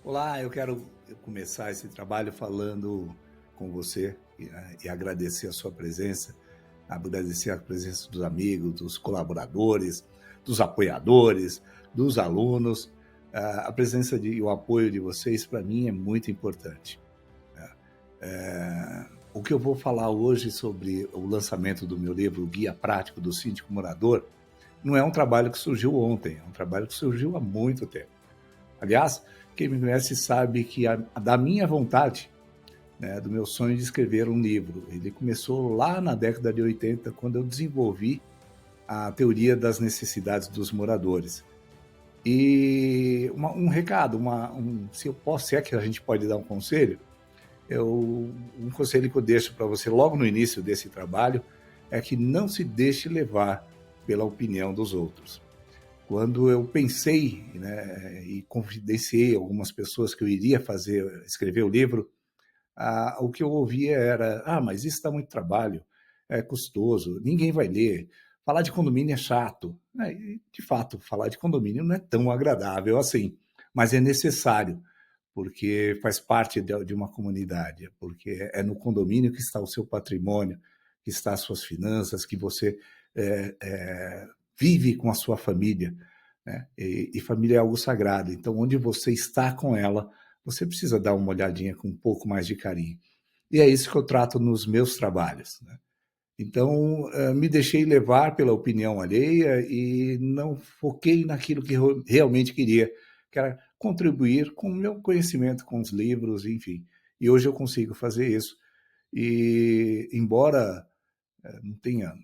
Olá, eu quero começar esse trabalho falando com você e agradecer a sua presença, agradecer a presença dos amigos, dos colaboradores, dos apoiadores, dos alunos. A presença e o apoio de vocês, para mim, é muito importante. O que eu vou falar hoje sobre o lançamento do meu livro, O Guia Prático do Síndico Morador, não é um trabalho que surgiu ontem, é um trabalho que surgiu há muito tempo. Aliás, quem me conhece sabe que da minha vontade, né, do meu sonho de escrever um livro, ele começou lá na década de 80, quando eu desenvolvi a teoria das necessidades dos moradores. E um recado, se eu posso, se é que a gente pode dar um conselho, um conselho que eu deixo para você logo no início desse trabalho é que não se deixe levar pela opinião dos outros. Quando eu pensei, né, e confidenciei algumas pessoas que eu iria escrever o livro, o que eu ouvia era: mas isso dá muito trabalho, é custoso, ninguém vai ler, falar de condomínio é chato. E, de fato, falar de condomínio não é tão agradável assim, mas é necessário, porque faz parte de uma comunidade, porque é no condomínio que está o seu patrimônio, que está as suas finanças, que você é, é, vive com a sua família, né? E família é algo sagrado, então onde você está com ela, você precisa dar uma olhadinha com um pouco mais de carinho. E é isso que eu trato nos meus trabalhos, né? Então, me deixei levar pela opinião alheia e não foquei naquilo que eu realmente queria, que era contribuir com o meu conhecimento, com os livros, enfim. E hoje eu consigo fazer isso. E, embora não tenha,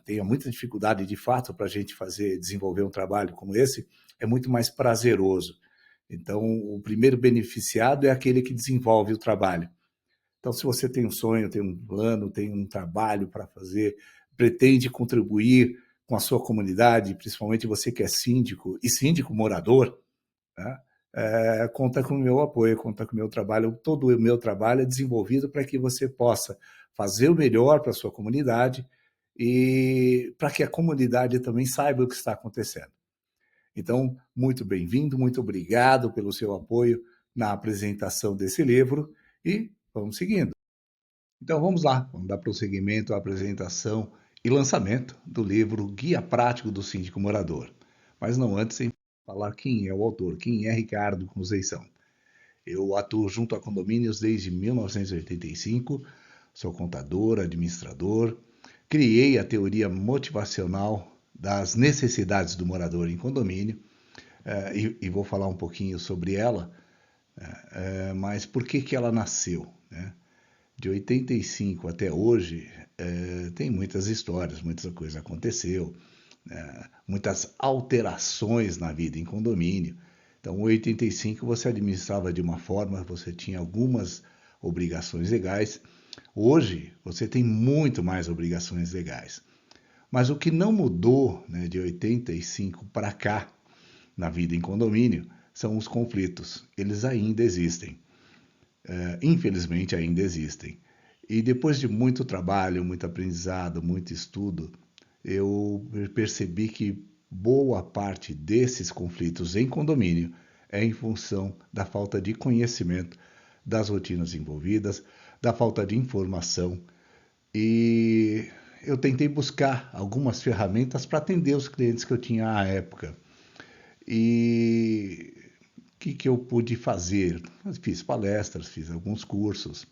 tenha muita dificuldade de fato para a gente desenvolver um trabalho como esse, é muito mais prazeroso. Então, o primeiro beneficiado é aquele que desenvolve o trabalho. Então, se você tem um sonho, tem um plano, tem um trabalho para fazer, pretende contribuir com a sua comunidade, principalmente você que é síndico e síndico morador, né? Conta com o meu apoio, conta com o meu trabalho. Todo o meu trabalho é desenvolvido para que você possa fazer o melhor para a sua comunidade e para que a comunidade também saiba o que está acontecendo. Então, muito bem-vindo, muito obrigado pelo seu apoio na apresentação desse livro e vamos seguindo. Então vamos lá, vamos dar prosseguimento à apresentação e lançamento do livro Guia Prático do Síndico Morador. Mas não antes, sem falar quem é o autor, quem é Ricardo Conceição. Eu atuo junto a condomínios desde 1985, sou contador, administrador, criei a teoria motivacional das necessidades do morador em condomínio, e vou falar um pouquinho sobre ela, mas por que ela nasceu, né? De 85 até hoje, tem muitas histórias, muita coisa aconteceu, muitas alterações na vida em condomínio. Então, em 85 você administrava de uma forma, você tinha algumas obrigações legais. Hoje, você tem muito mais obrigações legais. Mas o que não mudou, né, de 85 para cá, na vida em condomínio, são os conflitos. Eles ainda existem. Infelizmente ainda existem. E depois de muito trabalho, muito aprendizado, muito estudo, eu percebi que boa parte desses conflitos em condomínio é em função da falta de conhecimento das rotinas envolvidas, da falta de informação. E eu tentei buscar algumas ferramentas para atender os clientes que eu tinha à época. E que eu pude fazer? Fiz palestras, fiz alguns cursos,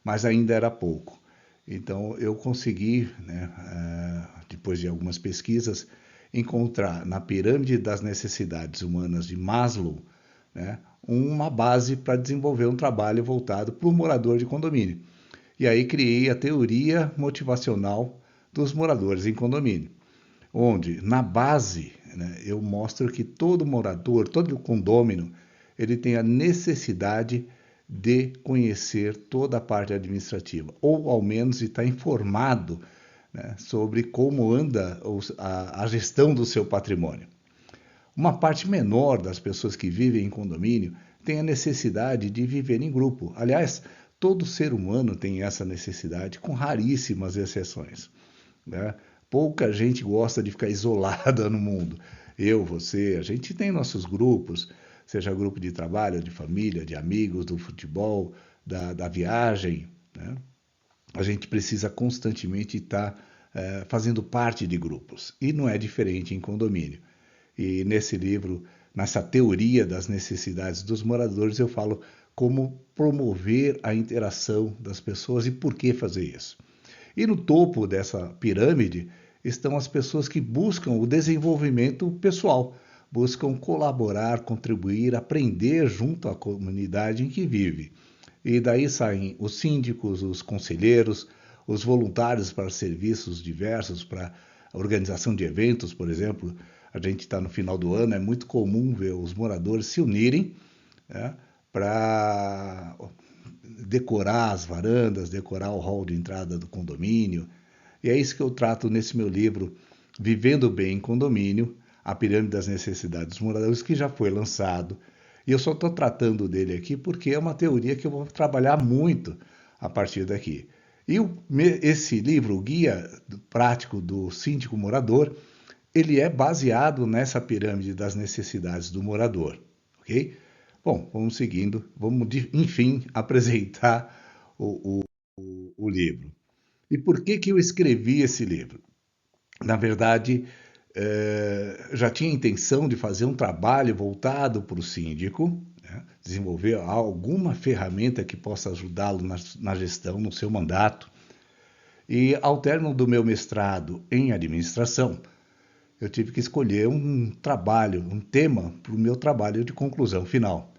mas ainda era pouco. Então eu consegui, né, depois de algumas pesquisas, encontrar na pirâmide das necessidades humanas de Maslow, né, uma base para desenvolver um trabalho voltado para o morador de condomínio. E aí criei a teoria motivacional dos moradores em condomínio, onde na base, né, eu mostro que todo morador, todo condômino, ele tem a necessidade de conhecer toda a parte administrativa, ou ao menos de estar informado, né, sobre como anda a gestão do seu patrimônio. Uma parte menor das pessoas que vivem em condomínio tem a necessidade de viver em grupo. Aliás, todo ser humano tem essa necessidade, com raríssimas exceções, né? Pouca gente gosta de ficar isolada no mundo. Eu, você, a gente tem nossos grupos, seja grupo de trabalho, de família, de amigos, do futebol, da viagem, né? A gente precisa constantemente estar fazendo parte de grupos. E não é diferente em condomínio. E nesse livro, nessa teoria das necessidades dos moradores, eu falo como promover a interação das pessoas e por que fazer isso. E no topo dessa pirâmide estão as pessoas que buscam o desenvolvimento pessoal, buscam colaborar, contribuir, aprender junto à comunidade em que vive. E daí saem os síndicos, os conselheiros, os voluntários para serviços diversos, para a organização de eventos, por exemplo. A gente está no final do ano, é muito comum ver os moradores se unirem, né, para decorar as varandas, decorar o hall de entrada do condomínio. E é isso que eu trato nesse meu livro, Vivendo Bem em Condomínio, a Pirâmide das Necessidades dos Moradores, que já foi lançado. E eu só estou tratando dele aqui porque é uma teoria que eu vou trabalhar muito a partir daqui. E esse livro, o Guia Prático do Síndico Morador, ele é baseado nessa pirâmide das necessidades do morador, ok? Bom, vamos seguindo, vamos enfim apresentar o livro. E por que eu escrevi esse livro? Na verdade, já tinha intenção de fazer um trabalho voltado para o síndico, né? Desenvolver alguma ferramenta que possa ajudá-lo na gestão, no seu mandato. E ao término do meu mestrado em administração, eu tive que escolher um trabalho, um tema para o meu trabalho de conclusão final.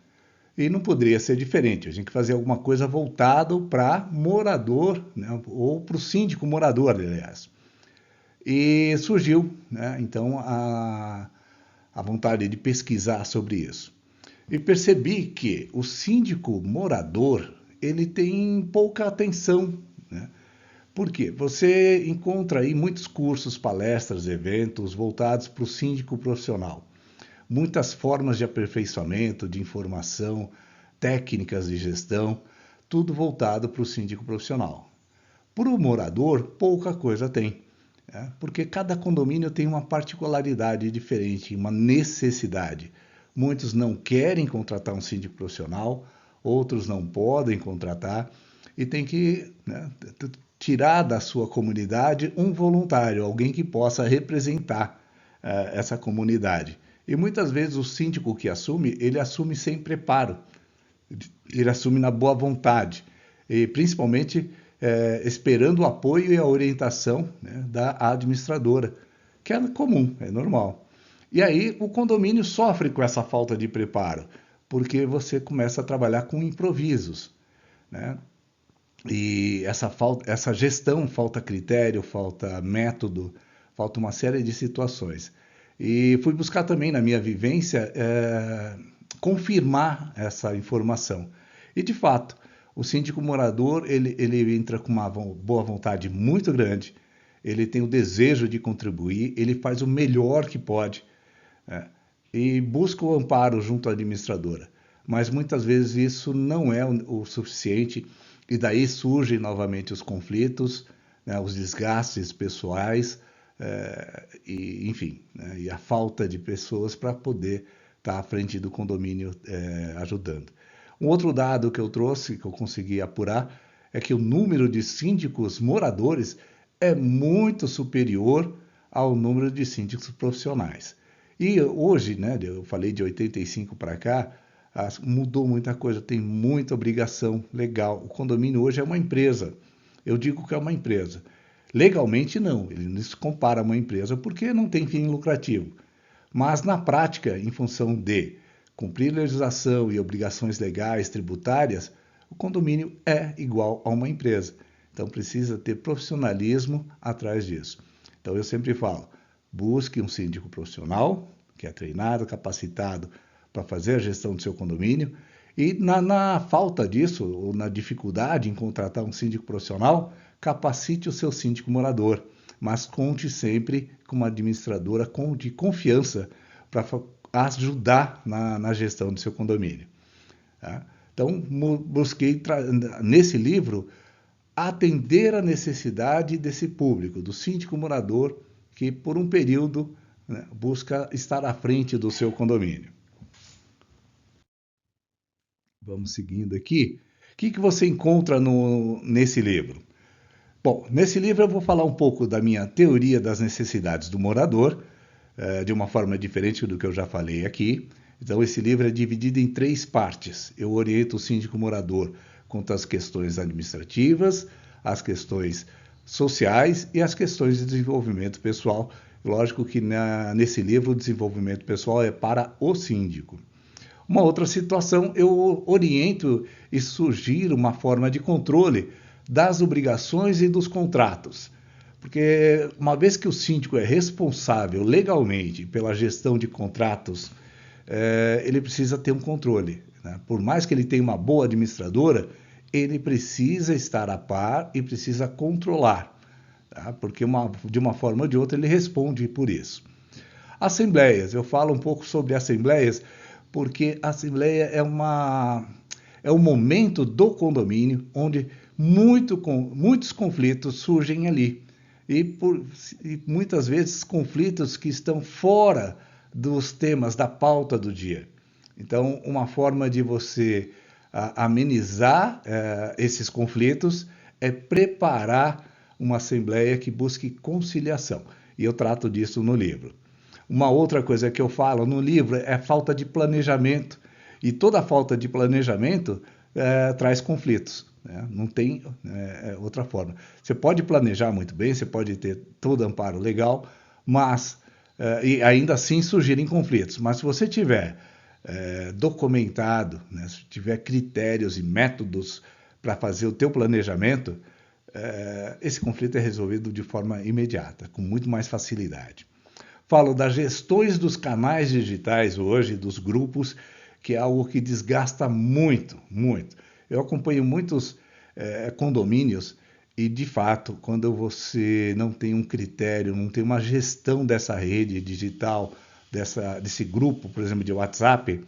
E não poderia ser diferente, a gente fazer alguma coisa voltado para morador, né? Ou para o síndico morador, aliás. E surgiu, né, então, a vontade de pesquisar sobre isso. E percebi que o síndico morador, ele tem pouca atenção, né? Por quê? Você encontra aí muitos cursos, palestras, eventos voltados para o síndico profissional. Muitas formas de aperfeiçoamento, de informação, técnicas de gestão, tudo voltado para o síndico profissional. Para o morador, pouca coisa tem, né? Porque cada condomínio tem uma particularidade diferente, uma necessidade. Muitos não querem contratar um síndico profissional, outros não podem contratar e tem que, né, tirar da sua comunidade um voluntário, alguém que possa representar essa comunidade. E muitas vezes o síndico que assume, ele assume sem preparo, ele assume na boa vontade, e principalmente esperando o apoio e a orientação, né, da administradora, que é comum, é normal. E aí o condomínio sofre com essa falta de preparo, porque você começa a trabalhar com improvisos, né? E essa gestão, falta critério, falta método, falta uma série de situações. E fui buscar também na minha vivência confirmar essa informação. E de fato, o síndico morador ele entra com uma boa vontade muito grande, ele tem o desejo de contribuir, ele faz o melhor que pode, né? E busca o amparo junto à administradora. Mas muitas vezes isso não é o suficiente e daí surgem novamente os conflitos, né, os desgastes pessoais, e, enfim, né, e a falta de pessoas para poder estar à frente do condomínio ajudando. Um outro dado que eu trouxe, que eu consegui apurar, é que o número de síndicos moradores é muito superior ao número de síndicos profissionais. E hoje, né, eu falei de 85 para cá, mudou muita coisa, tem muita obrigação legal. O condomínio hoje é uma empresa. Eu digo que é uma empresa. Legalmente não, ele não se compara a uma empresa porque não tem fim lucrativo. Mas na prática, em função de cumprir legislação e obrigações legais, tributárias, o condomínio é igual a uma empresa. Então precisa ter profissionalismo atrás disso. Então eu sempre falo, busque um síndico profissional, que é treinado, capacitado para fazer a gestão do seu condomínio, e na falta disso, ou na dificuldade em contratar um síndico profissional, capacite o seu síndico morador, mas conte sempre com uma administradora de confiança para ajudar na gestão do seu condomínio. Tá? Então, busquei, nesse livro, atender a necessidade desse público, do síndico morador, que por um período, né, busca estar à frente do seu condomínio. Vamos seguindo aqui. O que você encontra nesse livro? Bom, nesse livro eu vou falar um pouco da minha teoria das necessidades do morador, de uma forma diferente do que eu já falei aqui. Então, esse livro é dividido em 3 partes. Eu oriento o síndico morador quanto às questões administrativas, as questões sociais e as questões de desenvolvimento pessoal. Lógico que nesse livro o desenvolvimento pessoal é para o síndico. Uma outra situação, eu oriento e sugiro uma forma de controle das obrigações e dos contratos. Porque uma vez que o síndico é responsável legalmente pela gestão de contratos, ele precisa ter um controle, né? Por mais que ele tenha uma boa administradora, ele precisa estar a par e precisa controlar, tá? Porque de uma forma ou de outra ele responde por isso. Assembleias, eu falo um pouco sobre assembleias, porque a assembleia é um momento do condomínio onde muitos conflitos surgem ali. E muitas vezes conflitos que estão fora dos temas da pauta do dia. Então, uma forma de você amenizar esses conflitos é preparar uma assembleia que busque conciliação. E eu trato disso no livro. Uma outra coisa que eu falo no livro é falta de planejamento. E toda falta de planejamento traz conflitos, né? Não tem outra forma. Você pode planejar muito bem, você pode ter todo amparo legal, mas e ainda assim surgirem conflitos. Mas se você tiver documentado, né, se tiver critérios e métodos para fazer o teu planejamento, esse conflito é resolvido de forma imediata, com muito mais facilidade. Falo das gestões dos canais digitais hoje, dos grupos, que é algo que desgasta muito, muito. Eu acompanho muitos condomínios e, de fato, quando você não tem um critério, não tem uma gestão dessa rede digital, desse grupo, por exemplo, de WhatsApp,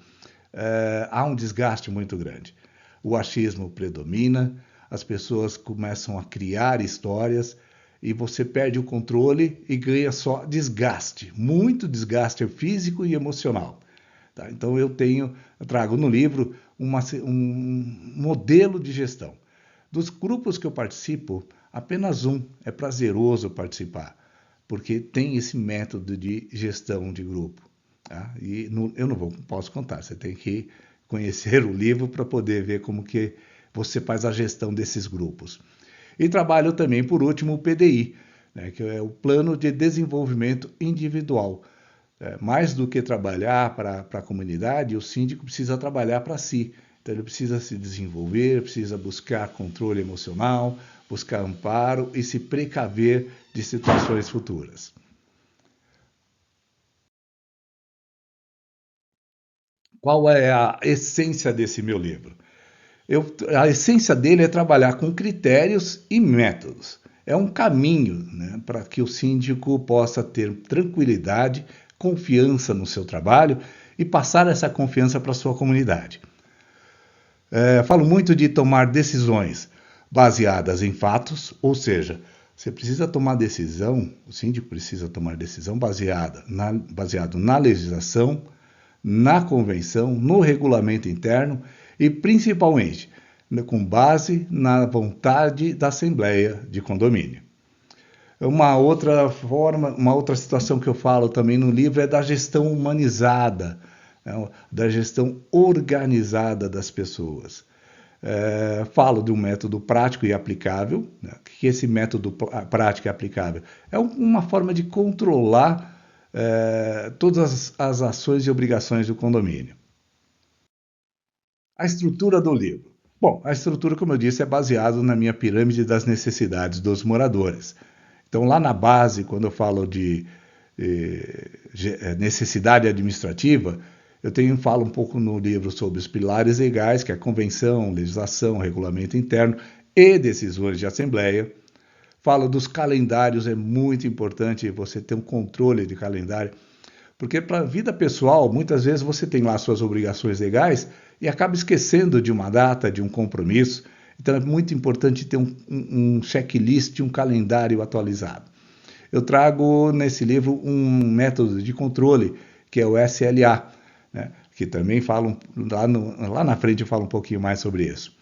há um desgaste muito grande. O achismo predomina, as pessoas começam a criar histórias e você perde o controle e ganha só desgaste, muito desgaste físico e emocional. Tá? Então eu trago no livro um modelo de gestão. Dos grupos que eu participo, apenas um é prazeroso participar, porque tem esse método de gestão de grupo. Tá? E eu não posso contar, você tem que conhecer o livro para poder ver como que você faz a gestão desses grupos. E trabalho também, por último, o PDI, né, que é o Plano de Desenvolvimento Individual. Mais do que trabalhar para a comunidade, o síndico precisa trabalhar para si. Então, ele precisa se desenvolver, precisa buscar controle emocional, buscar amparo e se precaver de situações futuras. Qual é a essência desse meu livro? A essência dele é trabalhar com critérios e métodos. É um caminho, né, para que o síndico possa ter tranquilidade, confiança no seu trabalho e passar essa confiança para a sua comunidade. Falo muito de tomar decisões baseadas em fatos, ou seja, você precisa tomar decisão, o síndico precisa tomar decisão baseado na legislação, na convenção, no regulamento interno e principalmente com base na vontade da Assembleia de Condomínio. Uma outra situação que eu falo também no livro é da gestão humanizada, né, da gestão organizada das pessoas. Falo de um método prático e aplicável, né, que esse método prático e aplicável é uma forma de controlar todas as ações e obrigações do condomínio. A estrutura do livro. Bom, a estrutura, como eu disse, é baseada na minha pirâmide das necessidades dos moradores. Então, lá na base, quando eu falo de necessidade administrativa, falo um pouco no livro sobre os pilares legais, que é a convenção, legislação, regulamento interno e decisões de assembleia. Falo dos calendários, é muito importante você ter um controle de calendário, porque para a vida pessoal, muitas vezes você tem lá suas obrigações legais e acaba esquecendo de uma data, de um compromisso. Então é muito importante ter um checklist, um calendário atualizado. Eu trago nesse livro um método de controle, que é o SLA, né? que também falam, lá na frente eu falo um pouquinho mais sobre isso.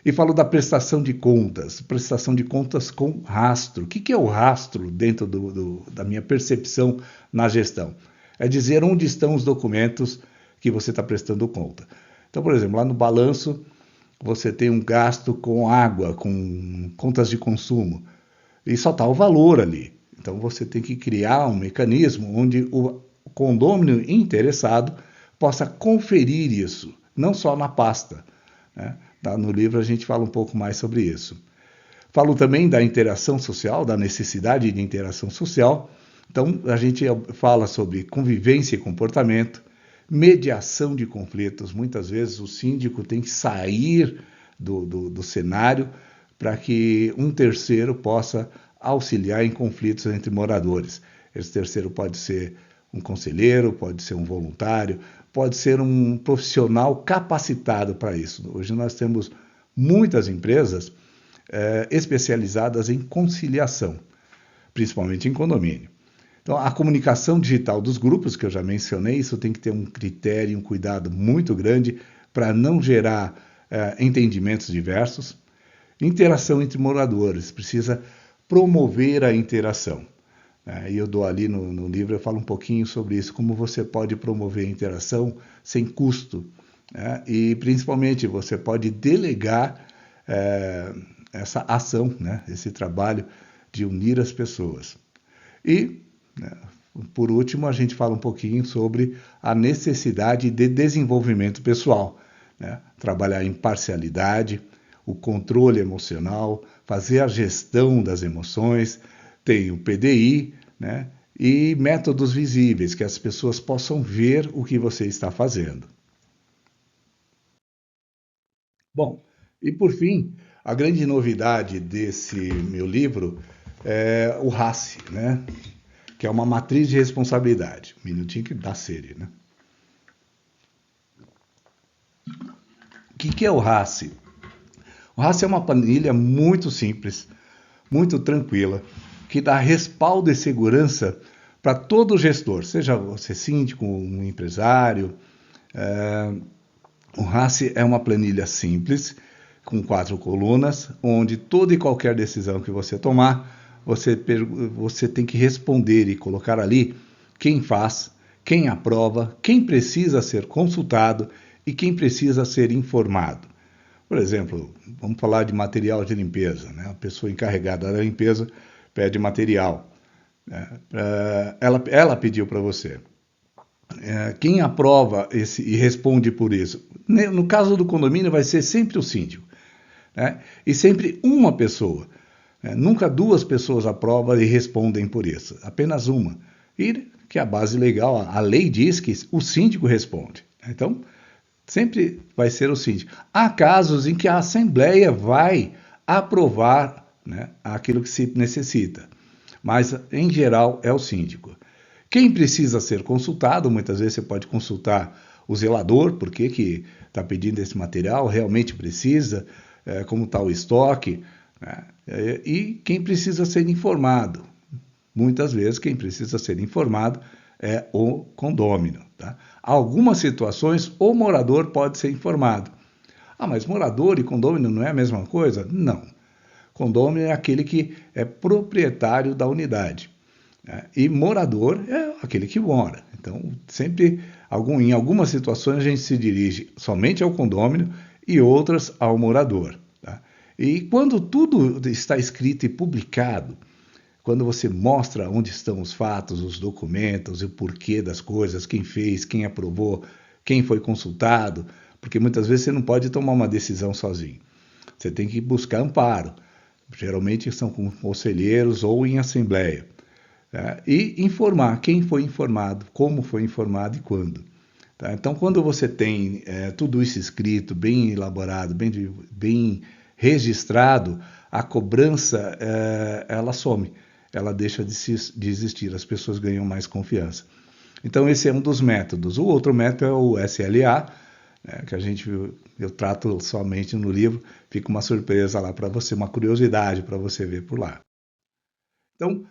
E falo da prestação de contas com rastro. O que é o rastro dentro da minha percepção na gestão? É dizer onde estão os documentos que você está prestando conta. Então, por exemplo, lá no balanço, você tem um gasto com água, com contas de consumo, e só está o valor ali. Então, você tem que criar um mecanismo onde o condômino interessado possa conferir isso, não só na pasta, né? No livro a gente fala um pouco mais sobre isso. Falo também da interação social, da necessidade de interação social. Então, a gente fala sobre convivência e comportamento, mediação de conflitos. Muitas vezes o síndico tem que sair do cenário para que um terceiro possa auxiliar em conflitos entre moradores. Esse terceiro pode ser um conselheiro, pode ser um voluntário, pode ser um profissional capacitado para isso. Hoje nós temos muitas empresas especializadas em conciliação, principalmente em condomínio. Então, a comunicação digital dos grupos, que eu já mencionei, isso tem que ter um critério, um cuidado muito grande para não gerar entendimentos diversos. Interação entre moradores, precisa promover a interação. E eu dou ali no livro, eu falo um pouquinho sobre isso, como você pode promover a interação sem custo. E, principalmente, você pode delegar essa ação, esse trabalho de unir as pessoas. E, por último, a gente fala um pouquinho sobre a necessidade de desenvolvimento pessoal. Trabalhar em parcialidade, o controle emocional, fazer a gestão das emoções, tem o PDI, e métodos visíveis, que as pessoas possam ver o que você está fazendo. Bom, e por fim, a grande novidade desse meu livro é o RACE, que é uma matriz de responsabilidade. Um minutinho que dá sede, O que é o RACE? O RACE é uma planilha muito simples, muito tranquila, que dá respaldo e segurança para todo gestor, seja você síndico, um empresário. O RACE é uma planilha simples, com 4 colunas, onde toda e qualquer decisão que você tomar, você tem que responder e colocar ali quem faz, quem aprova, quem precisa ser consultado e quem precisa ser informado. Por exemplo, vamos falar de material de limpeza. A pessoa encarregada da limpeza pede material. Ela pediu para você. Quem aprova e responde por isso? No caso do condomínio, vai ser sempre o síndico. E sempre uma pessoa. Nunca 2 pessoas aprovam e respondem por isso. Apenas uma. E que a base legal, a lei diz que o síndico responde. Então, sempre vai ser o síndico. Há casos em que a Assembleia vai aprovar aquilo que se necessita, mas, em geral, é o síndico. Quem precisa ser consultado, muitas vezes você pode consultar o zelador, por que está pedindo esse material, realmente precisa, como está o estoque, e quem precisa ser informado. Muitas vezes, quem precisa ser informado é o condômino. Algumas situações, o morador pode ser informado. Mas morador e condômino não é a mesma coisa? Não. Condômino é aquele que é proprietário da unidade. E morador é aquele que mora. Então, sempre, em algumas situações, a gente se dirige somente ao condômino e outras ao morador. E quando tudo está escrito e publicado, quando você mostra onde estão os fatos, os documentos, o porquê das coisas, quem fez, quem aprovou, quem foi consultado, porque muitas vezes você não pode tomar uma decisão sozinho. Você tem que buscar amparo. Geralmente são com conselheiros ou em assembleia. E informar quem foi informado, como foi informado e quando. Então, quando você tem tudo isso escrito, bem elaborado, bem registrado, a cobrança ela some, ela deixa de existir, as pessoas ganham mais confiança. Então, esse é um dos métodos. O outro método é o SLA, que eu trato somente no livro, fica uma surpresa lá para você, uma curiosidade para você ver por lá. Então,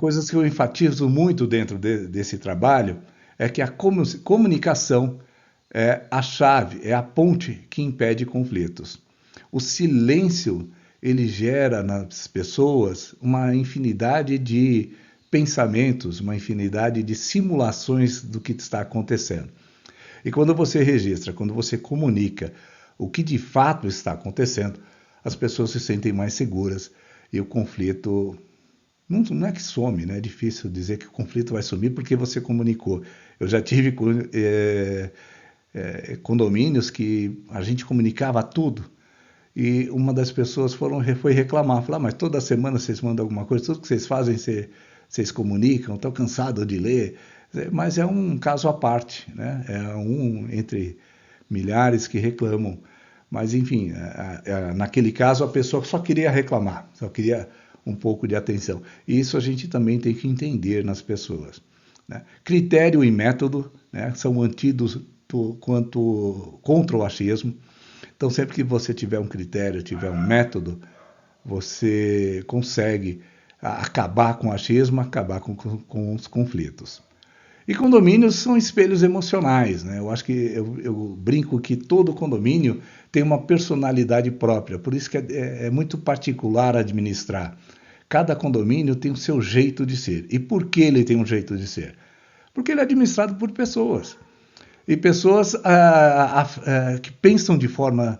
coisas que eu enfatizo muito dentro desse trabalho é que a comunicação é a chave, é a ponte que impede conflitos. O silêncio, ele gera nas pessoas uma infinidade de pensamentos, uma infinidade de simulações do que está acontecendo. E quando você registra, quando você comunica o que de fato está acontecendo, as pessoas se sentem mais seguras e o conflito não é que some, né? É difícil dizer que o conflito vai sumir porque você comunicou. Eu já tive condomínios que a gente comunicava tudo e uma das pessoas foi reclamar, falar, mas toda semana vocês mandam alguma coisa, tudo que vocês fazem vocês comunicam, estou cansado de ler, mas é um caso à parte, né? É um entre milhares que reclamam, mas enfim, naquele caso a pessoa só queria reclamar, só queria um pouco de atenção. E isso a gente também tem que entender nas pessoas, né? Critério e método, né, são antídotos contra o achismo. Então, sempre que você tiver um critério, tiver um método, você consegue acabar com o achismo, acabar com os conflitos. E condomínios são espelhos emocionais, né? Eu acho que eu brinco que todo condomínio tem uma personalidade própria, por isso que é muito particular administrar. Cada condomínio tem o seu jeito de ser. E por que ele tem um jeito de ser? Porque ele é administrado por pessoas. E pessoas que pensam de forma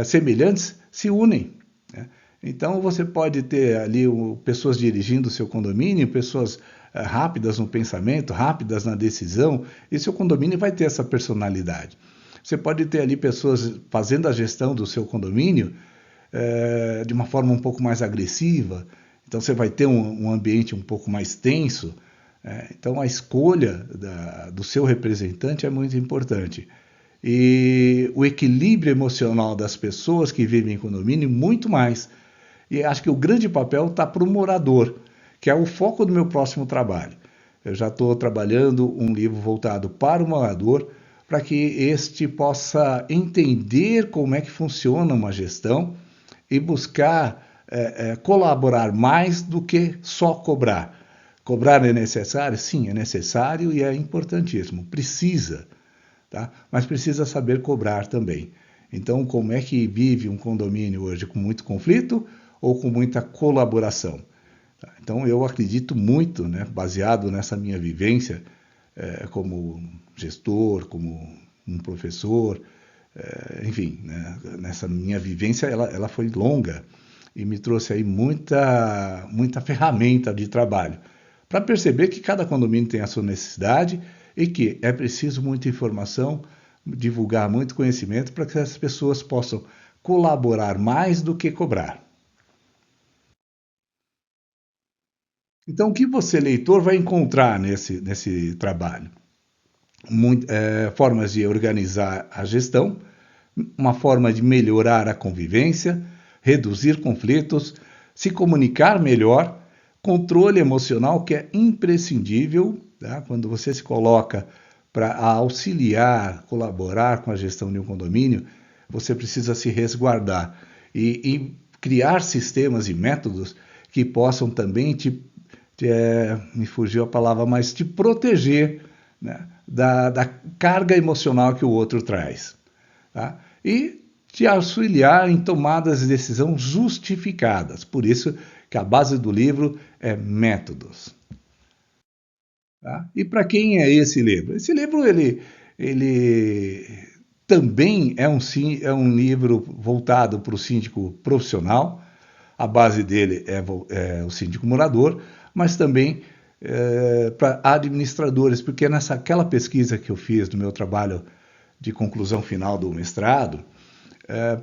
semelhantes se unem, né? Então você pode ter ali pessoas dirigindo o seu condomínio, pessoas rápidas no pensamento, rápidas na decisão, e seu condomínio vai ter essa personalidade. Você pode ter ali pessoas fazendo a gestão do seu condomínio de uma forma um pouco mais agressiva, então você vai ter um ambiente um pouco mais tenso. Então a escolha do seu representante é muito importante. E o equilíbrio emocional das pessoas que vivem em condomínio, muito mais. E acho que o grande papel está para o morador, que é o foco do meu próximo trabalho. Eu já estou trabalhando um livro voltado para o morador, para que este possa entender como é que funciona uma gestão e buscar colaborar mais do que só cobrar. Cobrar é necessário? Sim, é necessário e é importantíssimo. Precisa, tá? Mas precisa saber cobrar também. Então, como é que vive um condomínio hoje? Com muito conflito ou com muita colaboração? Então, eu acredito muito, né, baseado nessa minha vivência como gestor, como um professor, enfim, né, nessa minha vivência, ela foi longa e me trouxe aí muita ferramenta de trabalho para perceber que cada condomínio tem a sua necessidade e que é preciso muita informação, divulgar muito conhecimento para que as pessoas possam colaborar mais do que cobrar. Então, o que você, leitor, vai encontrar nesse trabalho? Formas de organizar a gestão, uma forma de melhorar a convivência, reduzir conflitos, se comunicar melhor, controle emocional, que é imprescindível, tá? Quando você se coloca para auxiliar, colaborar com a gestão de um condomínio, você precisa se resguardar e criar sistemas e métodos que possam também me fugiu a palavra, mas te proteger, né, da carga emocional que o outro traz, tá? E te auxiliar em tomadas de decisão justificadas. Por isso que a base do livro é métodos. Tá? E para quem é esse livro? Esse livro ele também é um livro voltado para o síndico profissional. A base dele é o síndico morador, mas também para administradores, porque aquela pesquisa que eu fiz no meu trabalho de conclusão final do mestrado,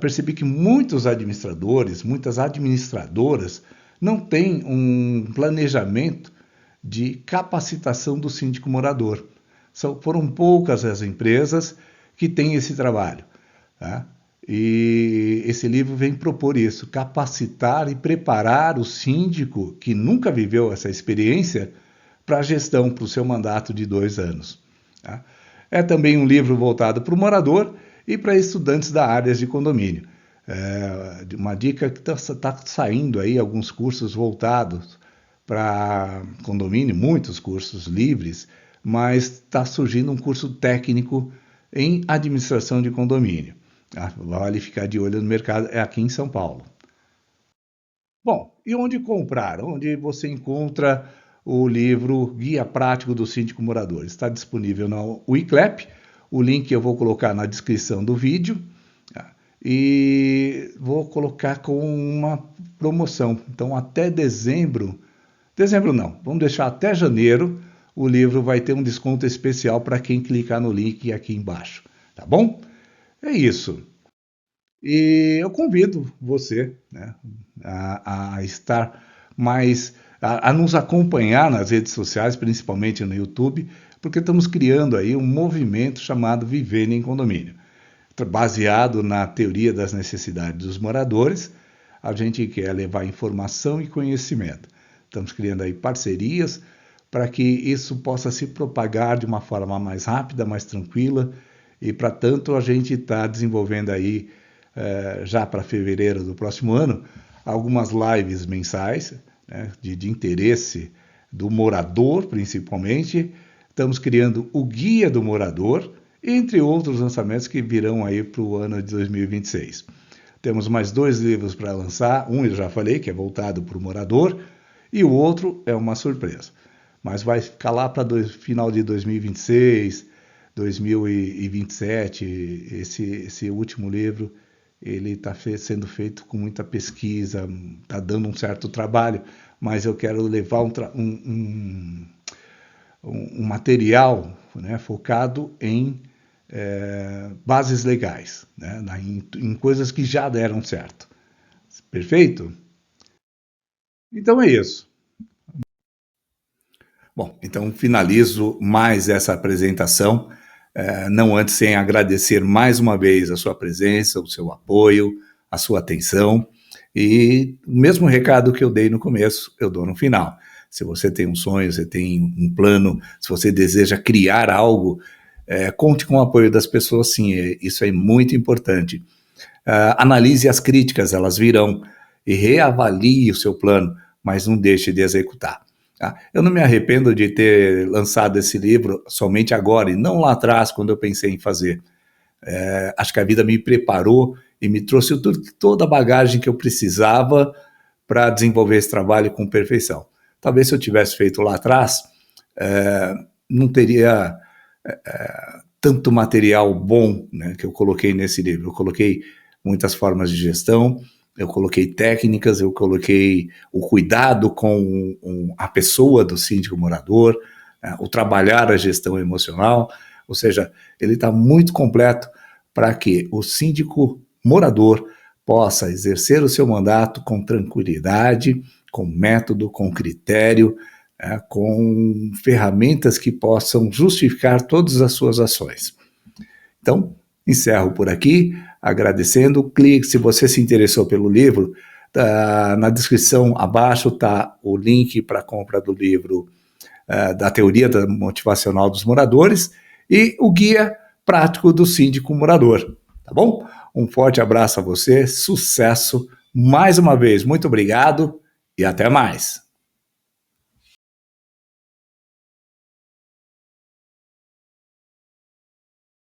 percebi que muitos administradores, muitas administradoras não têm um planejamento de capacitação do síndico morador. Foram poucas as empresas que têm esse trabalho, tá? E esse livro vem propor isso, capacitar e preparar o síndico que nunca viveu essa experiência para a gestão, para o seu mandato de 2 anos. Tá? É também um livro voltado para o morador e para estudantes da área de condomínio. Uma dica que está saindo aí, alguns cursos voltados para condomínio, muitos cursos livres, mas está surgindo um curso técnico em administração de condomínio. Vale ficar de olho no mercado, é aqui em São Paulo. Bom, e onde comprar? Onde você encontra o livro Guia Prático do Síndico Morador? Está disponível na Wiclap, o link eu vou colocar na descrição do vídeo, e vou colocar com uma promoção. Então, até dezembro não, vamos deixar até janeiro, o livro vai ter um desconto especial para quem clicar no link aqui embaixo, tá bom? É isso. E eu convido você, né, a estar mais, a nos acompanhar nas redes sociais, principalmente no YouTube, porque estamos criando aí um movimento chamado Vivendo em Condomínio. Baseado na teoria das necessidades dos moradores, a gente quer levar informação e conhecimento. Estamos criando aí parcerias para que isso possa se propagar de uma forma mais rápida, mais tranquila, e para tanto a gente está desenvolvendo aí, já para fevereiro do próximo ano, algumas lives mensais, né, de interesse do morador, principalmente. Estamos criando o Guia do Morador, entre outros lançamentos que virão aí para o ano de 2026. Temos mais 2 livros para lançar, um eu já falei, que é voltado para o morador, e o outro é uma surpresa. Mas vai ficar lá para final de 2026, 2027, esse último livro, ele está sendo feito com muita pesquisa, está dando um certo trabalho, mas eu quero levar um material, né, focado em bases legais, né, em coisas que já deram certo. Perfeito? Então é isso. Bom, então finalizo mais essa apresentação, não antes sem agradecer mais uma vez a sua presença, o seu apoio, a sua atenção, e o mesmo recado que eu dei no começo, eu dou no final. Se você tem um sonho, você tem um plano, se você deseja criar algo, conte com o apoio das pessoas, sim, isso é muito importante. Analise as críticas, elas virão, e reavalie o seu plano, mas não deixe de executar. Eu não me arrependo de ter lançado esse livro somente agora, e não lá atrás, quando eu pensei em fazer. Acho que a vida me preparou e me trouxe toda a bagagem que eu precisava para desenvolver esse trabalho com perfeição. Talvez se eu tivesse feito lá atrás, não teria tanto material bom, né, que eu coloquei nesse livro. Eu coloquei muitas formas de gestão, eu coloquei técnicas, eu coloquei o cuidado com a pessoa do síndico morador, o trabalhar a gestão emocional, ou seja, ele está muito completo para que o síndico morador possa exercer o seu mandato com tranquilidade, com método, com critério, com ferramentas que possam justificar todas as suas ações. Então, encerro por aqui, agradecendo. Clique, se você se interessou pelo livro, na descrição abaixo está o link para a compra do livro da Teoria Motivacional dos Moradores e o Guia Prático do Síndico Morador, tá bom? Um forte abraço a você, sucesso, mais uma vez, muito obrigado e até mais.